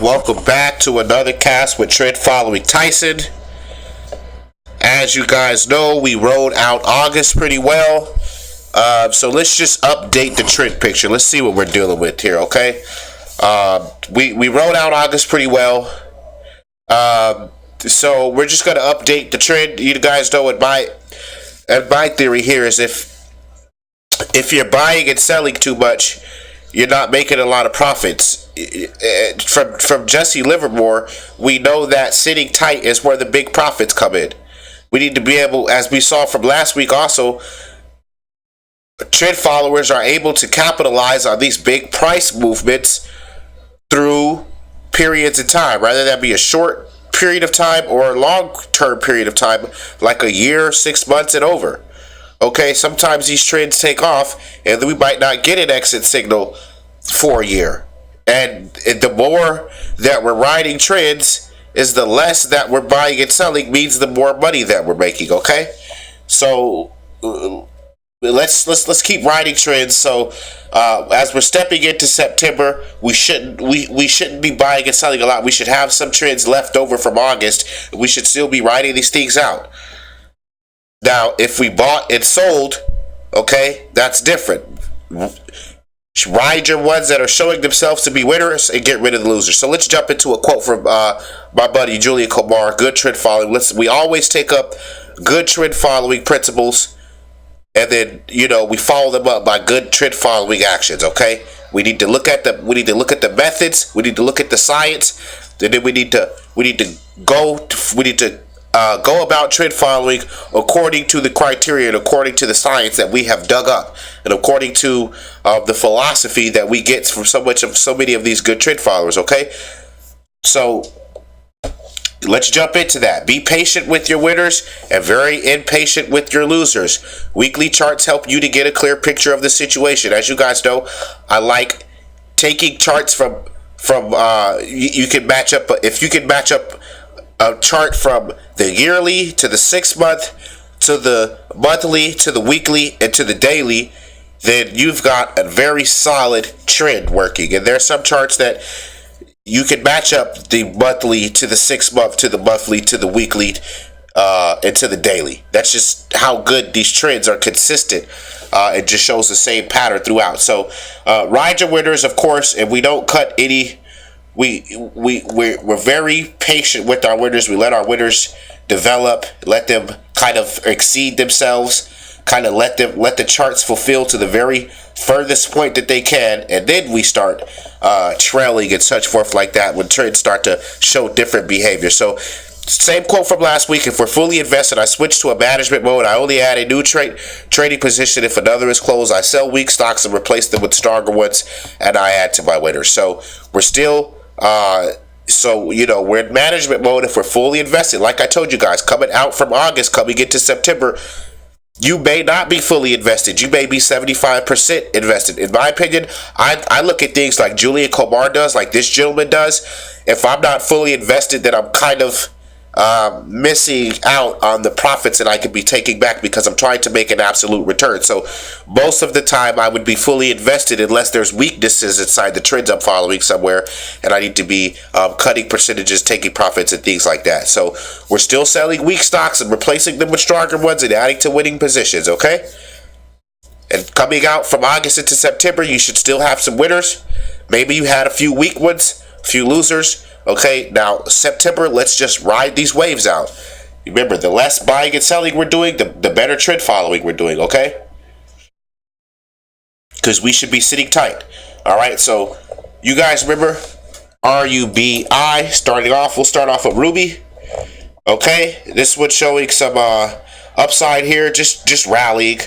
welcome back to another cast with Trend Following Tyson. As you guys know, we rode out August pretty well. So let's just update the trend picture. Let's see what we're dealing with here, okay? We rode out August pretty well. So we're just going to update the trend. You guys know what my theory here is if you're buying and selling too much, you're not making a lot of profits. From Jesse Livermore, we know that sitting tight is where the big profits come in. We need to be able, as we saw from last week also, trend followers are able to capitalize on these big price movements through periods of time, rather than be a short period of time or a long-term period of time, like a year, 6 months, and over. Okay, sometimes these trends take off, and we might not get an exit signal for a year. And the more that we're riding trends is the less that we're buying and selling, means the more money that we're making. Okay, so let's keep riding trends. So as we're stepping into September, we shouldn't be buying and selling a lot. We should have some trends left over from August. We should still be riding these things out. Now, if we bought and sold, okay, that's different. Ride your ones that are showing themselves to be winners and get rid of the losers. So let's jump into a quote from my buddy Julian Komar. Good trend following. We always take up good trend following principles, and then we follow them up by good trend following actions. Okay, we need to look at the methods. We need to look at the science, and then we need to go about trend following according to the criteria and according to the science that we have dug up, and according to the philosophy that we get from so many of these good trend followers. Okay, so let's jump into that. Be patient with your winners and very impatient with your losers. Weekly charts help you to get a clear picture of the situation. As you guys know, I like taking charts from you can match up. If you can match up a chart from the yearly to the 6 month to the monthly to the weekly and to the daily, then you've got a very solid trend working. And there are some charts that you can match up the monthly to the 6 month to the monthly to the weekly and to the daily. That's just how good these trends are consistent. It just shows the same pattern throughout. So ride your winners, of course, and we don't cut any. We're very patient with our winners. We let our winners develop, let them kind of exceed themselves, kind of let the charts fulfill to the very furthest point that they can, and then we start trailing and such forth like that when trends start to show different behavior. So same quote from last week: if we're fully invested, I switch to a management mode. I only add a new trading position. If another is closed, I sell weak stocks and replace them with stronger ones, and I add to my winners. So we're still we're in management mode if we're fully invested. Like I told you guys, coming out from August, coming into September, you may not be fully invested. You may be 75% invested. In my opinion, I look at things like Julian Komar does, like this gentleman does. If I'm not fully invested, then I'm kind of missing out on the profits that I could be taking back because I'm trying to make an absolute return. So most of the time I would be fully invested unless there's weaknesses inside the trends I'm following somewhere, and I need to be cutting percentages, taking profits, and things like that. So we're still selling weak stocks and replacing them with stronger ones and adding to winning positions. Okay, and coming out from August into September, you should still have some winners. Maybe you had a few weak ones, a few losers. Okay, now September, let's just ride these waves out. Remember, the less buying and selling we're doing, the better trend following we're doing, okay? Because we should be sitting tight. All right, so you guys remember RUBI starting off. We'll start off with RUBI. Okay, this one's showing some upside here, just rallying,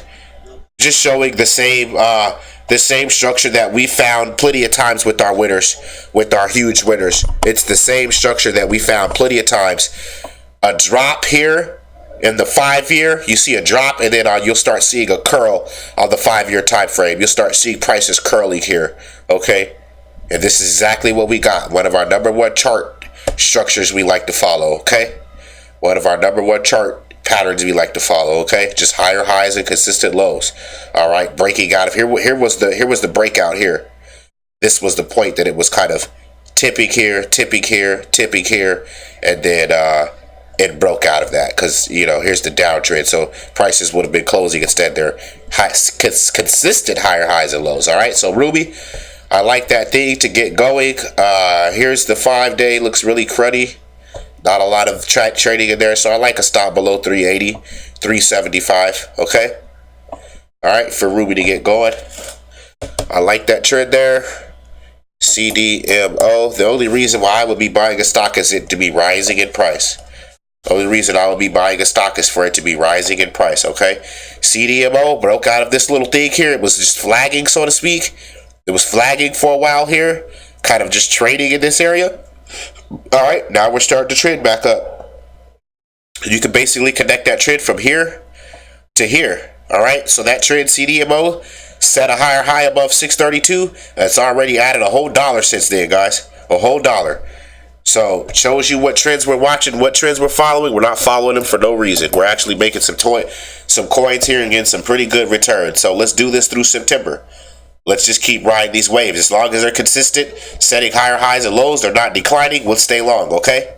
just showing the same structure that we found plenty of times with our winners, with our huge winners. It's the same structure that we found plenty of times. A drop here in the 5-year, you see a drop, and then you'll start seeing a curl on the 5-year time frame. You'll start seeing prices curling here, okay? And this is exactly what we got. One of our number one chart structures we like to follow, okay? One of our number one chart patterns we like to follow, okay? Just higher highs and consistent lows. All right, breaking out of here was the breakout here. This was the point that it was kind of tipping here, tipping here, tipping here, and then it broke out of that because, you know, here's the downtrend. So prices would have been closing. Instead, they're consistent higher highs and lows. All right, so RUBI, I like that thing to get going. Here's the 5-day. Looks really cruddy. Not a lot of trading in there, so I like a stop below 380, 375. Okay. All right, for RUBI to get going. I like that trend there. CDMO. The only reason why I would be buying a stock is it to be rising in price. The only reason I would be buying a stock is for it to be rising in price, okay? CDMO broke out of this little thing here. It was just flagging, so to speak. It was flagging for a while here, kind of just trading in this area. All right, now we're starting to trend back up. You can basically connect that trend from here to here. All right, so that trend CDMO set a higher high above 632. That's already added a whole $1 since then, guys. A whole $1. So it shows you what trends we're watching, what trends we're following. We're not following them for no reason. We're actually making some coins here and getting some pretty good returns. So let's do this through September. Let's just keep riding these waves. As long as they're consistent, setting higher highs and lows, they're not declining, we'll stay long, okay?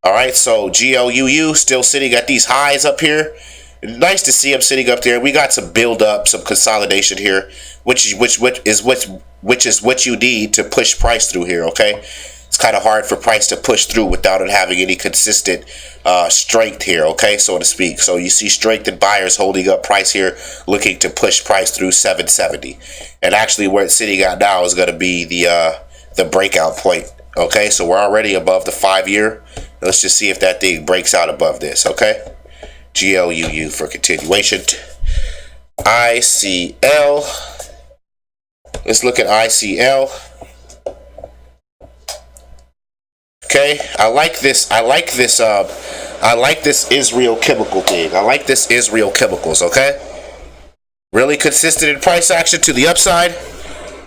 All right, so GLUU still sitting at these highs up here. Nice to see them sitting up there. We got some build up, some consolidation here, which is what you need to push price through here, okay? It's kind of hard for price to push through without it having any consistent strength here, okay, so to speak. So you see strength in buyers holding up price here, looking to push price through 770. And actually where it's sitting at now is going to be the breakout point, okay? So we're already above the 5-year. Let's just see if that thing breaks out above this, okay? GLUU for continuation. ICL. Let's look at ICL. Okay, I like this Israel chemical thing. I like this Israel chemicals, okay? Really consistent in price action to the upside.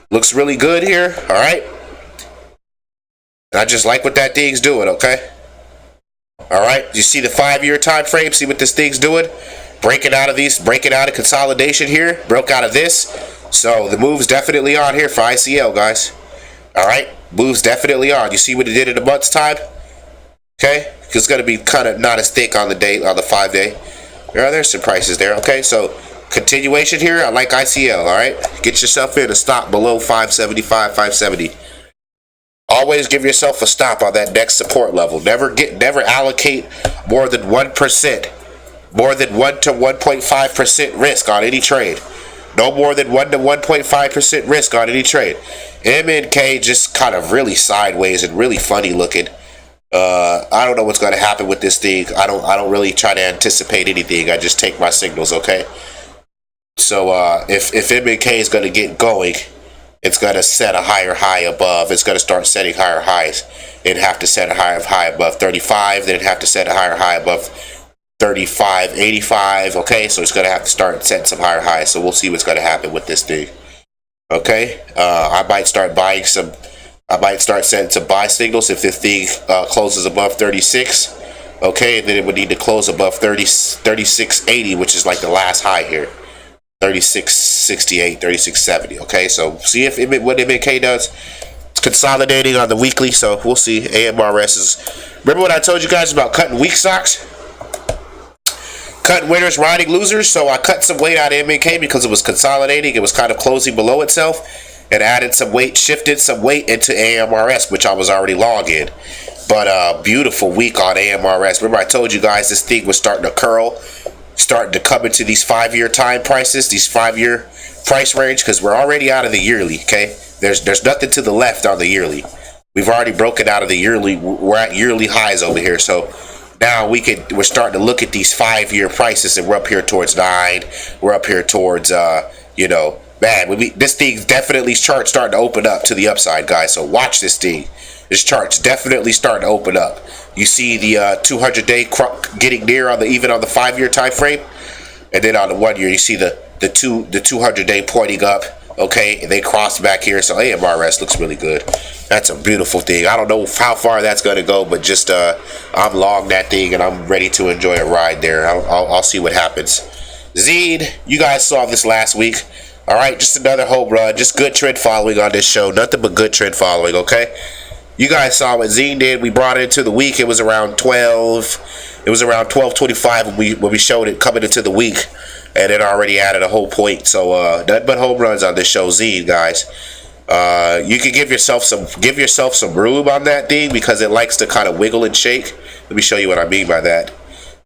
Looks really good here, all right? And I just like what that thing's doing, okay? All right, you see the 5-year time frame? See what this thing's doing? Breaking out of consolidation here. Broke out of this. So the move's definitely on here for ICL, guys. All right, move's definitely on. You see what it did in a month's time? Okay, it's going to be kind of not as thick on the 5-day. There's some prices there. Okay, so continuation here. I like ICL. All right, get yourself in a stop below 575, 570. Always give yourself a stop on that next support level. Never allocate more than 1%, more than 1 to 1.5% risk on any trade. No more than 1 to 1.5% risk on any trade. MNK just kind of really sideways and really funny looking. I don't know what's going to happen with this thing. I don't really try to anticipate anything. I just take my signals, okay? So if MNK is going to get going, it's going to set a higher high above. It's going to start setting higher highs. It'd have to set a high above 35. Then it'd have to set a higher high above 35.85. Okay, so it's going to have to start setting some higher highs. So we'll see what's going to happen with this thing. Okay, I might start setting some buy signals if this thing closes above 36. Okay, and then it would need to close above 36.80, which is like the last high here. 36.68, 36.70. Okay, so see what MNK does. It's consolidating on the weekly, so we'll see. AMRS is. Remember what I told you guys about cutting weak stocks? Cutting winners, riding losers. So I cut some weight out of MNK because it was consolidating. It was kind of closing below itself, and added some weight, shifted some weight into AMRS, which I was already long in. But beautiful week on AMRS. Remember I told you guys this thing was starting to curl, starting to come into these 5-year time prices, these 5-year price range, because we're already out of the yearly. Okay, there's nothing to the left on the yearly. We've already broken out of the yearly. We're at yearly highs over here. So now we're starting to look at these 5-year prices, and we're up here towards 9. We're up here towards man, this thing's definitely chart starting to open up to the upside, guys. So watch this thing. This chart's definitely starting to open up. You see the 200-day getting near even on the 5-year time frame, and then on the 1 year you see the 200-day pointing up. Okay, and they crossed back here, so AMRS looks really good. That's a beautiful thing. I don't know how far that's going to go, but just I'm long that thing, and I'm ready to enjoy a ride there. I'll see what happens. XENE, you guys saw this last week. All right, just another home run. Just good trend following on this show. Nothing but good trend following, okay? You guys saw what XENE did. We brought it into the week. It was around 12. It was around 12.25 when we showed it coming into the week, and it already added a whole point. So nothing but home runs on this show, XENE, guys. You can give yourself some room on that thing because it likes to kind of wiggle and shake. Let me show you what I mean by that.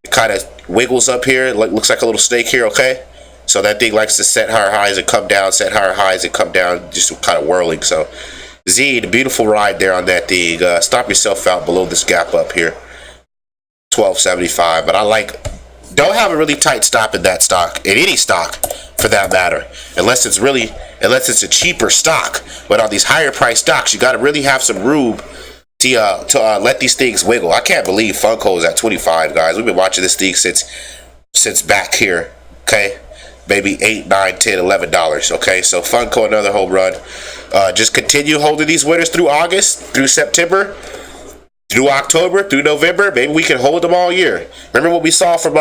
It kind of wiggles up here. It looks like a little snake here. Okay. So that thing likes to set higher highs and come down, set higher highs and come down, just kind of whirling. So Z, the beautiful ride there on that thing. Stop yourself out below this gap up here, 12.75. But don't have a really tight stop in that stock, in any stock for that matter, unless it's a cheaper stock. But on these higher price stocks, you got to really have some room to let these things wiggle. I can't believe FNKO is at 25, guys. We've been watching this thing since back here. Okay. Maybe $8, $9, $10, $11. Okay, so FNKO, another home run. Just continue holding these winners through August, through September, through October, through November. Maybe we can hold them all year. Remember what we saw from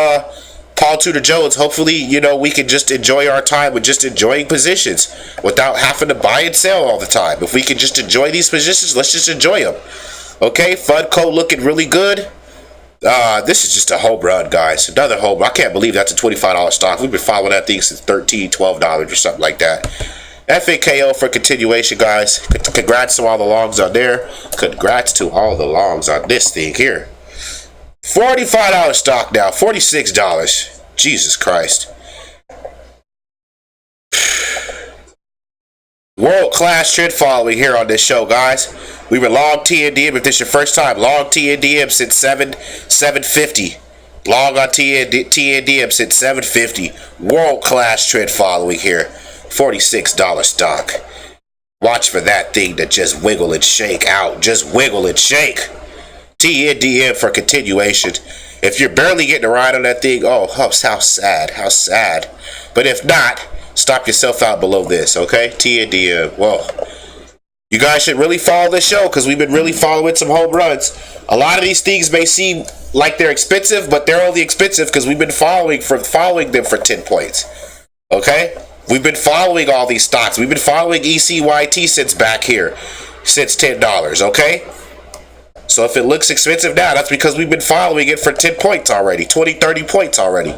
Paul Tudor Jones? Hopefully, you know, we can just enjoy our time with just enjoying positions without having to buy and sell all the time. If we can just enjoy these positions, let's just enjoy them. Okay, FNKO looking really good. This is just a home run, guys. Another home. I can't believe that's a $25 stock. We've been following that thing since $13, $12 or something like that. FNKO for continuation, guys. Congrats to all the longs on there. Congrats to all the longs on this thing here. $45 stock now. $46. Jesus Christ. World-class trend following here on this show, guys. We were long TNDM. If this is your first time, long TNDM since 750. Long on TNDM since 750. World-class trend following here. $46 stock. Watch for that thing to just wiggle and shake out. Just wiggle and shake. TNDM for continuation. If you're barely getting a ride on that thing, oh, how sad. How sad. But if not, stop yourself out below this, okay? TNDM. Whoa. You guys should really follow this show because we've been really following some home runs. A lot of these things may seem like they're expensive, but they're only expensive because we've been following them for 10 points. Okay? We've been following all these stocks. We've been following ECYT since back here, since $10. Okay? So if it looks expensive now, that's because we've been following it for 10 points already, 20, 30 points already.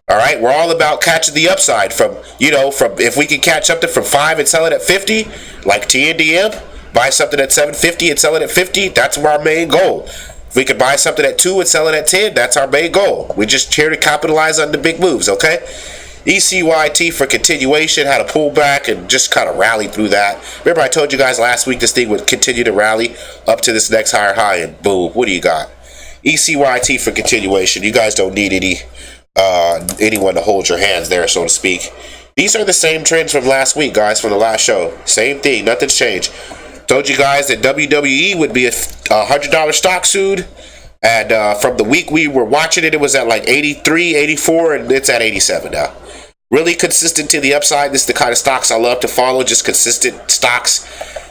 All right, we're all about catching the upside from if we can catch something from 5 and sell it at 50, like TNDM, buy something at 750 and sell it at 50, that's our main goal. If we can buy something at 2 and sell it at 10, that's our main goal. We're just here to capitalize on the big moves, okay? ECYT for continuation, had a pullback and just kind of rallied through that. Remember I told you guys last week this thing would continue to rally up to this next higher high, and boom, what do you got? ECYT for continuation. You guys don't need anyone to hold your hands there, so to speak. These are the same trends from last week, guys, from the last show. Same thing, nothing's changed. Told you guys that WWE would be a $100 stock soon, and from the week we were watching it, it was at like 83, 84, and it's at 87 now. Really consistent to the upside. This is the kind of stocks I love to follow, just consistent stocks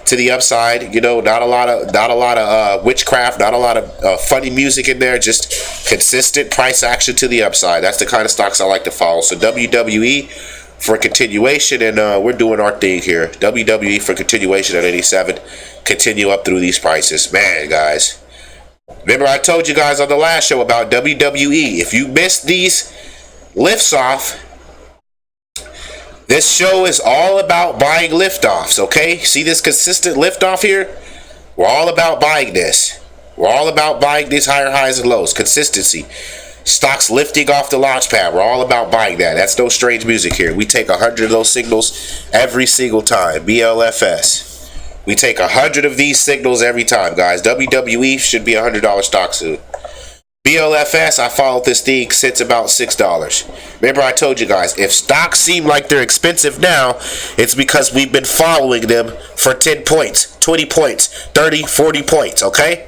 to the upside. You know, not a lot of witchcraft, not a lot of funny music in there, just consistent price action to the upside. That's the kind of stocks I like to follow. So WWE for continuation, and we're doing our thing here. WWE for continuation at 87. Continue up through these prices. Man, guys. Remember I told you guys on the last show about WWE. If you missed these lifts off, this show is all about buying liftoffs, okay? See this consistent liftoff here? We're all about buying this. We're all about buying these higher highs and lows. Consistency. Stocks lifting off the launch pad. We're all about buying that. That's no strange music here. We take 100 of those signals every single time. BLFS. We take 100 of these signals every time, guys. WWE should be a $100 stock soon. BLFS, I followed this thing since about $6. Remember I told you guys, if stocks seem like they're expensive now, it's because we've been following them for 10 points, 20 points, 30, 40 points, okay?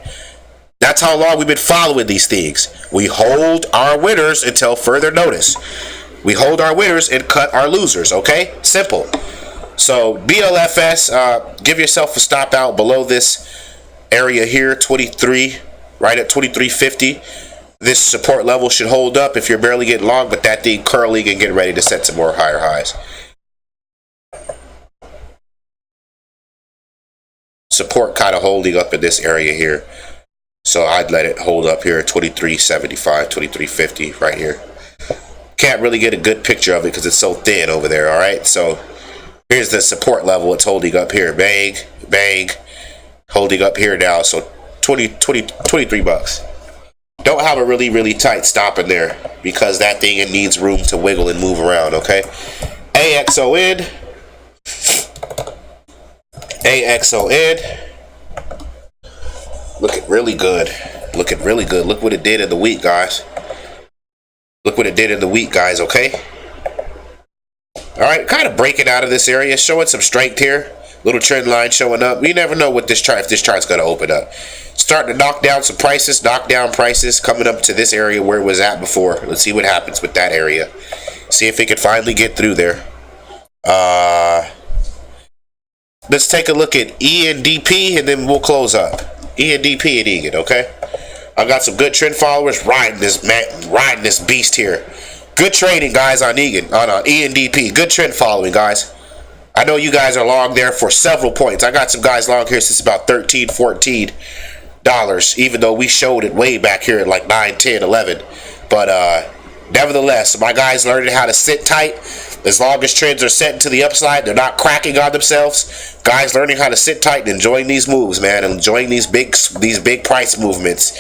That's how long we've been following these things. We hold our winners until further notice. We hold our winners and cut our losers, okay? Simple. So BLFS, give yourself a stop out below this area here, 23, right at 23.50. This support level should hold up if you're barely getting long, but that thing curling and getting ready to set some more higher highs. support kind of holding up in this area here. So I'd let it hold up here at 23.75, 23.50 right here. Can't really get a good picture of it because it's so thin over there. All right, so here's the support level. It's holding up here. Bang, bang, holding up here now. So 23 bucks. Don't have a really tight stop in there because that thing, it needs room to wiggle and move around. Okay, AXON, looking really good. Looking really good. Look what it did in the week, guys. Look what it did in the week, guys. Okay. All right, kind of breaking out of this area, showing some strength here. Little trend line showing up. You never know what this chart, if this chart's going to open up. Starting to knock down some prices, knock down prices, coming up to this area where it was at before. Let's see what happens with that area. See if it can finally get through there. Let's take a look at ENDP and then we'll close up. ENDP and EGAN, okay? I got some good trend followers riding this beast here. Good trading, guys, on EGAN, on ENDP. Good trend following, guys. I know you guys are long there for several points. I got some guys long here since about $13, $14, even though we showed it way back here at like 9, 10, 11. But nevertheless, my guys learning how to sit tight. As long as trends are setting to the upside, they're not cracking on themselves. Guys learning how to sit tight and enjoying these moves, man, and enjoying these big price movements.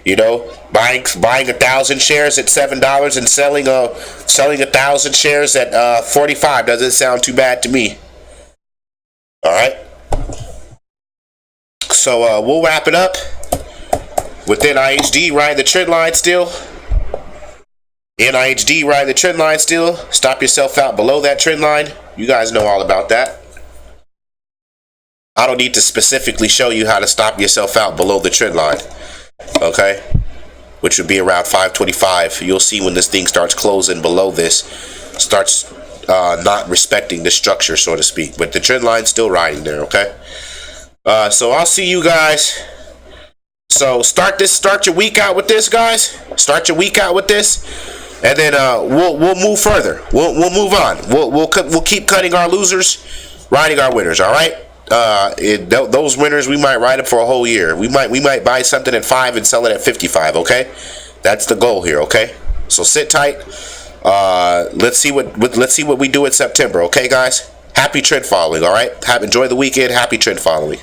You know, buying 1,000 shares at $7 and selling 1,000 shares at 45 doesn't sound too bad to me. All right. So we'll wrap it up with NIHD riding the trend line still. NIHD riding the trend line still. Stop yourself out below that trend line. You guys know all about that. I don't need to specifically show you how to stop yourself out below the trend line. Okay, which would be around 525. You'll see when this thing starts closing below this, starts not respecting the structure, so to speak. But the trend line's still riding there. Okay, so I'll see you guys. So start your week out with this, guys. Start your week out with this, and then we'll move further. We'll move on. We'll keep cutting our losers, riding our winners. All right. Those winners we might ride them for a whole year. We might buy something at 5 and sell it at 55. Okay, that's the goal here. Okay, so sit tight. Let's see what we do in September. Okay, guys. Happy trend following. All right. Enjoy the weekend. Happy trend following.